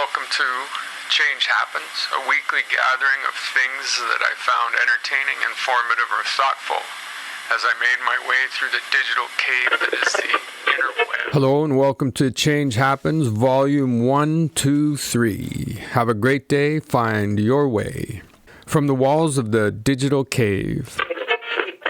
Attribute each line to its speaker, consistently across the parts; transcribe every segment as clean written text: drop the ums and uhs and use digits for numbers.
Speaker 1: welcome to Change Happens, a weekly gathering of things that I found entertaining, informative, or thoughtful as I made my way through the digital cave that is the interweb.
Speaker 2: Hello and welcome to Change Happens, Volume 1, 2, 3. Have a great day, find your way. From the walls of the digital cave.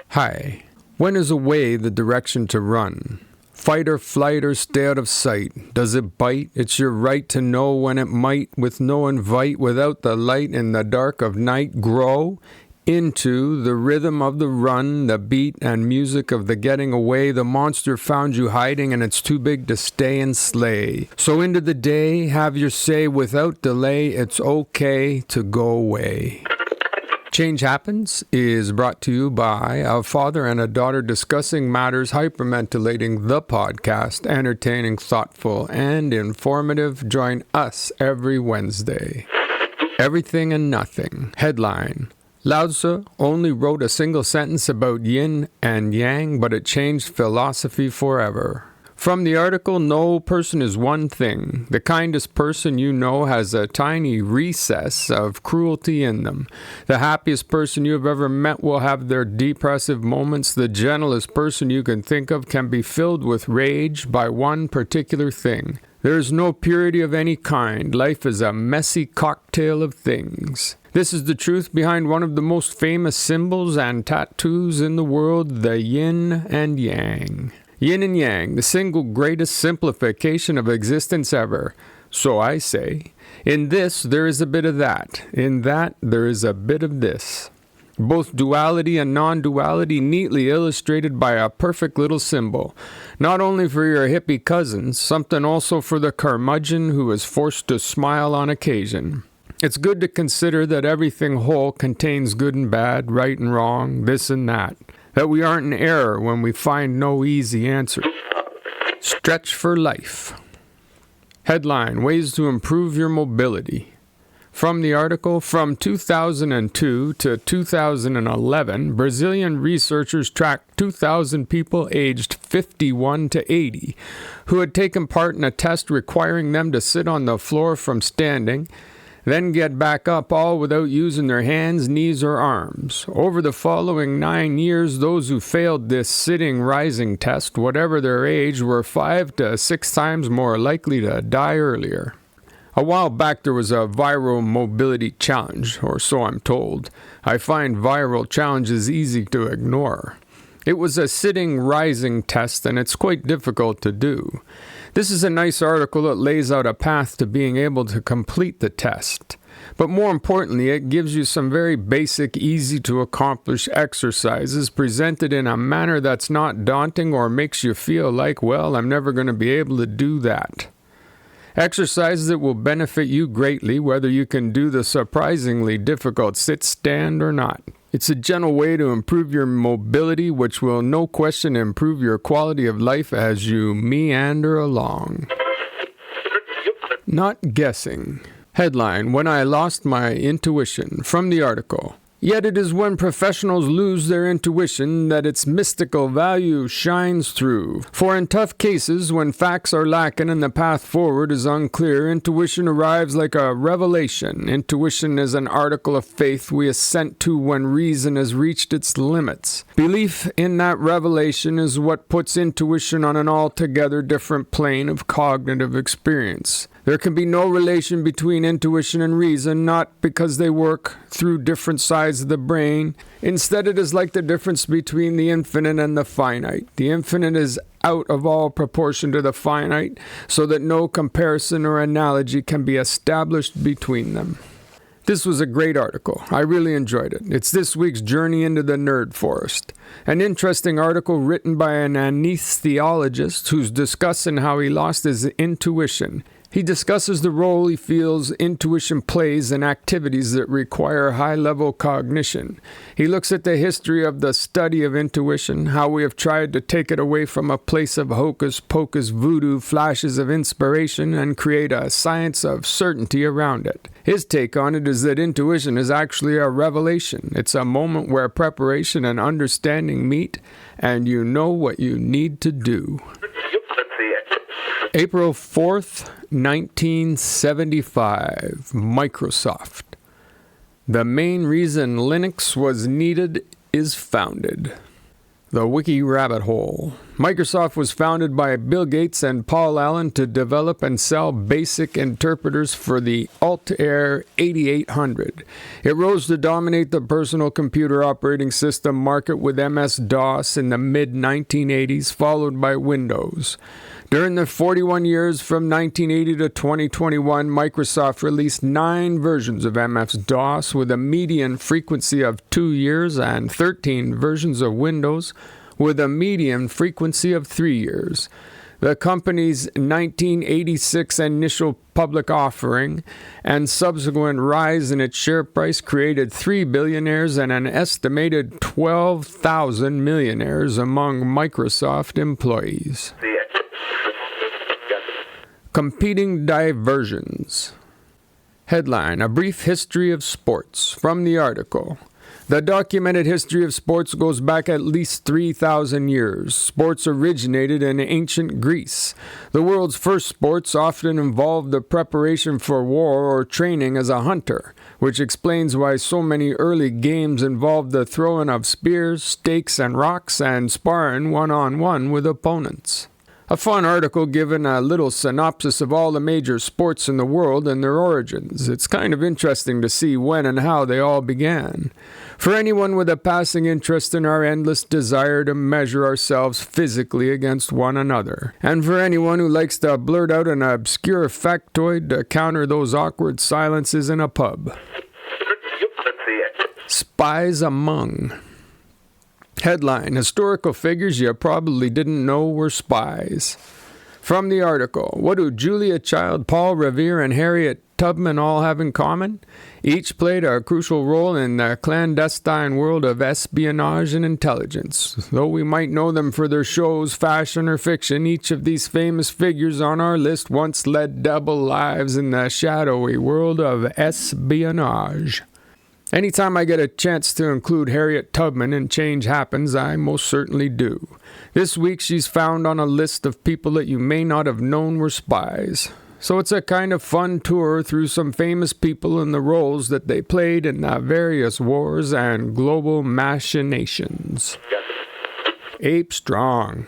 Speaker 2: Hi. When is away the direction to run? Fight or flight or stay out of sight. Does it bite? It's your right to know when it might, with no invite, without the light in the dark of night, grow into the rhythm of the run, the beat and music of the getting away. The monster found you hiding and it's too big to stay and slay. So into the day, have your say without delay. It's okay to go away. Change Happens is brought to you by a father and a daughter discussing matters, hyperventilating the podcast, entertaining, thoughtful, and informative. Join us every Wednesday. Everything and Nothing. Headline: Lao Tzu only wrote a single sentence about Yin and Yang, but it changed philosophy forever. From the article, no person is one thing. The kindest person you know has a tiny recess of cruelty in them. The happiest person you have ever met will have their depressive moments. The gentlest person you can think of can be filled with rage by one particular thing. There is no purity of any kind. Life is a messy cocktail of things. This is the truth behind one of the most famous symbols and tattoos in the world, the Yin and Yang. Yin and Yang, the single greatest simplification of existence ever. So I say, in this there is a bit of that. In that there is a bit of this. Both duality and non-duality neatly illustrated by a perfect little symbol. Not only for your hippie cousins, something also for the curmudgeon who is forced to smile on occasion. It's good to consider that everything whole contains good and bad, right and wrong, this and that. That we aren't in error when we find no easy answer. Stretch for life. Headline: Ways to improve your mobility. From the article, from 2002 to 2011, Brazilian researchers tracked 2,000 people aged 51 to 80 who had taken part in a test requiring them to sit on the floor from standing, then get back up, all without using their hands, knees, or arms. Over the following 9 years, those who failed this sitting-rising test, whatever their age, were 5 to 6 times more likely to die earlier. A while back there was a viral mobility challenge, or so I'm told. I find viral challenges easy to ignore. It was a sitting-rising test, and it's quite difficult to do. This is a nice article that lays out a path to being able to complete the test. But more importantly, it gives you some very basic, easy-to-accomplish exercises presented in a manner that's not daunting or makes you feel like, well, I'm never going to be able to do that. Exercises that will benefit you greatly, whether you can do the surprisingly difficult sit-stand or not. It's a gentle way to improve your mobility, which will no question improve your quality of life as you meander along. Not guessing. Headline: When I lost my intuition. From the article. Yet it is when professionals lose their intuition that its mystical value shines through. For in tough cases, when facts are lacking and the path forward is unclear, intuition arrives like a revelation. Intuition is an article of faith we assent to when reason has reached its limits. Belief in that revelation is what puts intuition on an altogether different plane of cognitive experience. There can be no relation between intuition and reason, not because they work through different sides of the brain. Instead, it is like the difference between the infinite and the finite. The infinite is out of all proportion to the finite, so that no comparison or analogy can be established between them. This was a great article. I really enjoyed it. It's this week's Journey into the Nerd Forest. An interesting article written by an anesthesiologist who's discussing how he lost his intuition. He discusses the role he feels intuition plays in activities that require high-level cognition. He looks at the history of the study of intuition, how we have tried to take it away from a place of hocus-pocus voodoo flashes of inspiration and create a science of certainty around it. His take on it is that intuition is actually a revelation. It's a moment where preparation and understanding meet, and you know what you need to do. April 4th, 1975, Microsoft. The main reason Linux was needed is founded. The Wiki Rabbit Hole. Microsoft was founded by Bill Gates and Paul Allen to develop and sell basic interpreters for the Altair 8800. It rose to dominate the personal computer operating system market with MS-DOS in the mid-1980s, followed by Windows. During the 41 years from 1980 to 2021, Microsoft released 9 versions of MS-DOS with a median frequency of 2 years and 13 versions of Windows with a median frequency of 3 years. The company's 1986 initial public offering and subsequent rise in its share price created 3 billionaires and an estimated 12,000 millionaires among Microsoft employees. Competing diversions. Headline: A brief history of sports. From the article. The documented history of sports goes back at least 3,000 years. Sports originated in ancient Greece. The world's first sports often involved the preparation for war or training as a hunter, which explains why so many early games involved the throwing of spears, stakes, and rocks, and sparring one-on-one with opponents. A fun article giving a little synopsis of all the major sports in the world and their origins. It's kind of interesting to see when and how they all began. For anyone with a passing interest in our endless desire to measure ourselves physically against one another. And for anyone who likes to blurt out an obscure factoid to counter those awkward silences in a pub. Spies among. Headline: Historical figures you probably didn't know were spies. From the article. What do Julia Child, Paul Revere, and Harriet Tubman all have in common? Each played a crucial role in the clandestine world of espionage and intelligence. Though we might know them for their shows, fashion, or fiction, each of these famous figures on our list once led double lives in the shadowy world of espionage. Anytime I get a chance to include Harriet Tubman in Change Happens, I most certainly do. This week she's found on a list of people that you may not have known were spies. So it's a kind of fun tour through some famous people and the roles that they played in the various wars and global machinations. Ape Strong.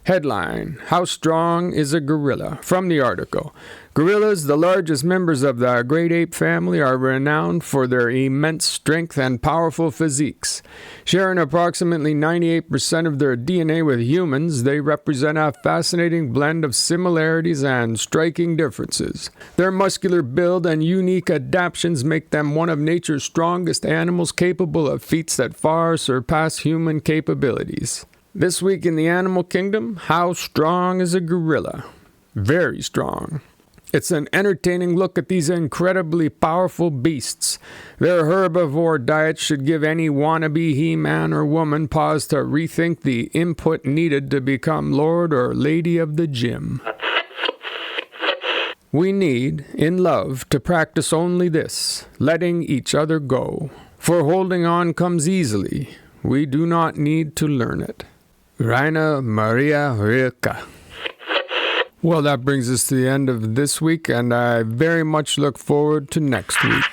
Speaker 2: Headline: How strong is a gorilla? From the article. Gorillas, the largest members of the great ape family, are renowned for their immense strength and powerful physiques. Sharing approximately 98% of their DNA with humans, they represent a fascinating blend of similarities and striking differences. Their muscular build and unique adaptations make them one of nature's strongest animals, capable of feats that far surpass human capabilities. This week in the animal kingdom, how strong is a gorilla? Very strong. It's an entertaining look at these incredibly powerful beasts. Their herbivore diet should give any wannabe he-man or woman pause to rethink the input needed to become lord or lady of the gym. We need, in love, to practice only this, letting each other go. For holding on comes easily. We do not need to learn it. Maria Rilke. Well, that brings us to the end of this week, and I very much look forward to next week.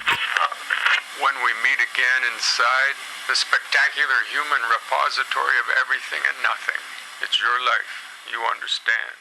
Speaker 1: When we meet again inside the spectacular human repository of everything and nothing, it's your life, you understand.